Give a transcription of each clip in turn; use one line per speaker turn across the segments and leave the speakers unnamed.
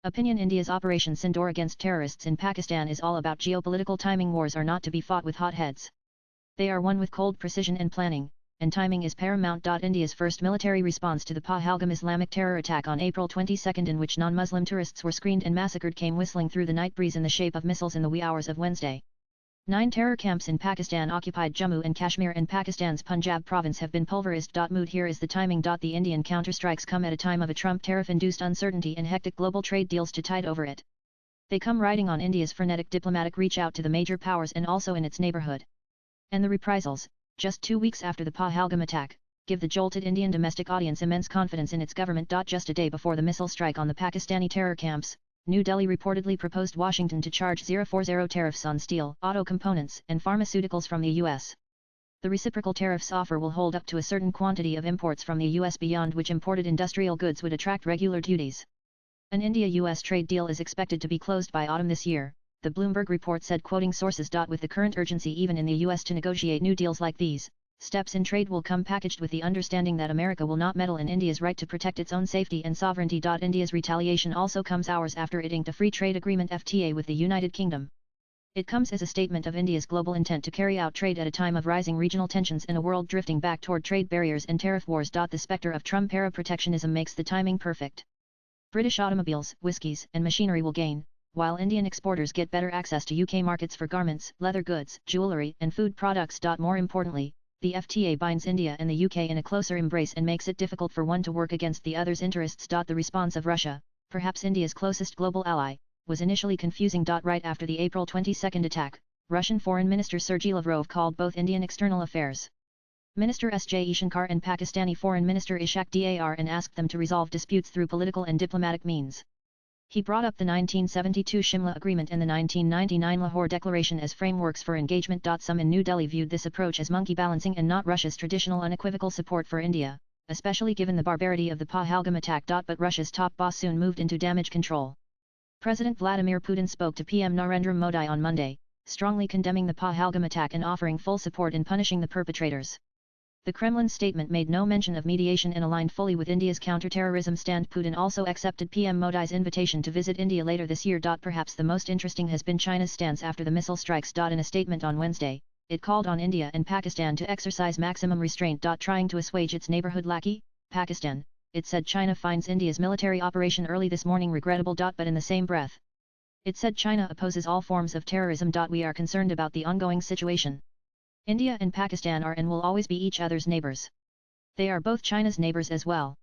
Opinion. India's Operation Sindoor against terrorists in Pakistan is all about geopolitical timing. Wars are not to be fought with hot heads. They are won with cold precision and planning, and timing is paramount. India's first military response to the Pahalgam Islamic terror attack on April 22, in which non-Muslim tourists were screened and massacred, came whistling through the night breeze in the shape of missiles in the wee hours of Wednesday. 9 terror camps in Pakistan-occupied Jammu and Kashmir and Pakistan's Punjab province have been pulverized. Mood. Here is the timing. The Indian counterstrikes come at a time of a Trump tariff-induced uncertainty and hectic global trade deals to tide over it. They come riding on India's frenetic diplomatic reach out to the major powers and also in its neighborhood. And the reprisals, just 2 weeks after the Pahalgam attack, give the jolted Indian domestic audience immense confidence in its government. Just a day before the missile strike on the Pakistani terror camps, New Delhi reportedly proposed Washington to charge 040 tariffs on steel, auto components, and pharmaceuticals from the U.S. The reciprocal tariffs offer will hold up to a certain quantity of imports from the U.S. beyond which imported industrial goods would attract regular duties. An India-U.S. trade deal is expected to be closed by autumn this year, the Bloomberg report said, quoting sources. With the current urgency even in the U.S. to negotiate new deals like these, steps in trade will come packaged with the understanding that America will not meddle in India's right to protect its own safety and sovereignty. India's retaliation also comes hours after it inked a free trade agreement (FTA) with the United Kingdom. It comes as a statement of India's global intent to carry out trade at a time of rising regional tensions in a world drifting back toward trade barriers and tariff wars. The specter of Trump-era protectionism makes the timing perfect. British automobiles, whiskies, and machinery will gain, while Indian exporters get better access to UK markets for garments, leather goods, jewellery, and food products. More importantly, the FTA binds India and the UK in a closer embrace and makes it difficult for one to work against the other's interests. The response of Russia, perhaps India's closest global ally, was initially confusing. Right after the April 22 attack, Russian Foreign Minister Sergei Lavrov called both Indian External Affairs Minister S.J. Ishankar and Pakistani Foreign Minister Ishaq Dar and asked them to resolve disputes through political and diplomatic means. He brought up the 1972 Shimla Agreement and the 1999 Lahore Declaration as frameworks for engagement. Some in New Delhi viewed this approach as monkey balancing and not Russia's traditional unequivocal support for India, especially given the barbarity of the Pahalgam attack. But Russia's top boss soon moved into damage control. President Vladimir Putin spoke to PM Narendra Modi on Monday, strongly condemning the Pahalgam attack and offering full support in punishing the perpetrators. The Kremlin's statement made no mention of mediation and aligned fully with India's counter-terrorism stand. Putin also accepted PM Modi's invitation to visit India later this year. Perhaps the most interesting has been China's stance after the missile strikes. In a statement on Wednesday, it called on India and Pakistan to exercise maximum restraint. Trying to assuage its neighborhood lackey, Pakistan, it said China finds India's military operation early this morning regrettable. But in the same breath, it said China opposes all forms of terrorism. We are concerned about the ongoing situation. India and Pakistan are and will always be each other's neighbors. They are both China's neighbors as well.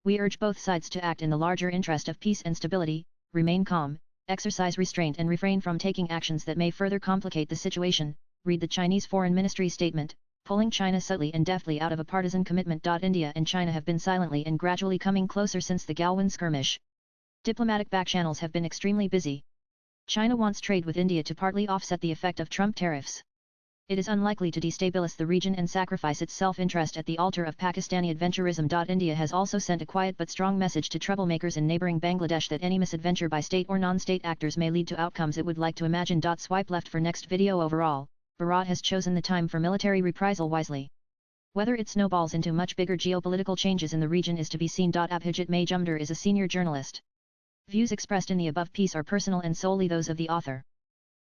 We urge both sides to act in the larger interest of peace and stability, remain calm, exercise restraint and refrain from taking actions that may further complicate the situation, read the Chinese Foreign Ministry statement, pulling China subtly and deftly out of a partisan commitment. India and China have been silently and gradually coming closer since the Galwan skirmish. Diplomatic backchannels have been extremely busy. China wants trade with India to partly offset the effect of Trump tariffs. It is unlikely to destabilize the region and sacrifice its self-interest at the altar of Pakistani adventurism. India has also sent a quiet but strong message to troublemakers in neighbouring Bangladesh that any misadventure by state or non-state actors may lead to outcomes it would like to imagine. Swipe left for next video. Overall, Bharat has chosen the time for military reprisal wisely. Whether it snowballs into much bigger geopolitical changes in the region is to be seen. Abhijit Majumdar is a senior journalist. Views expressed in the above piece are personal and solely those of the author.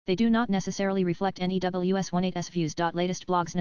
They do not necessarily reflect NEWS18's views. Latest blogs.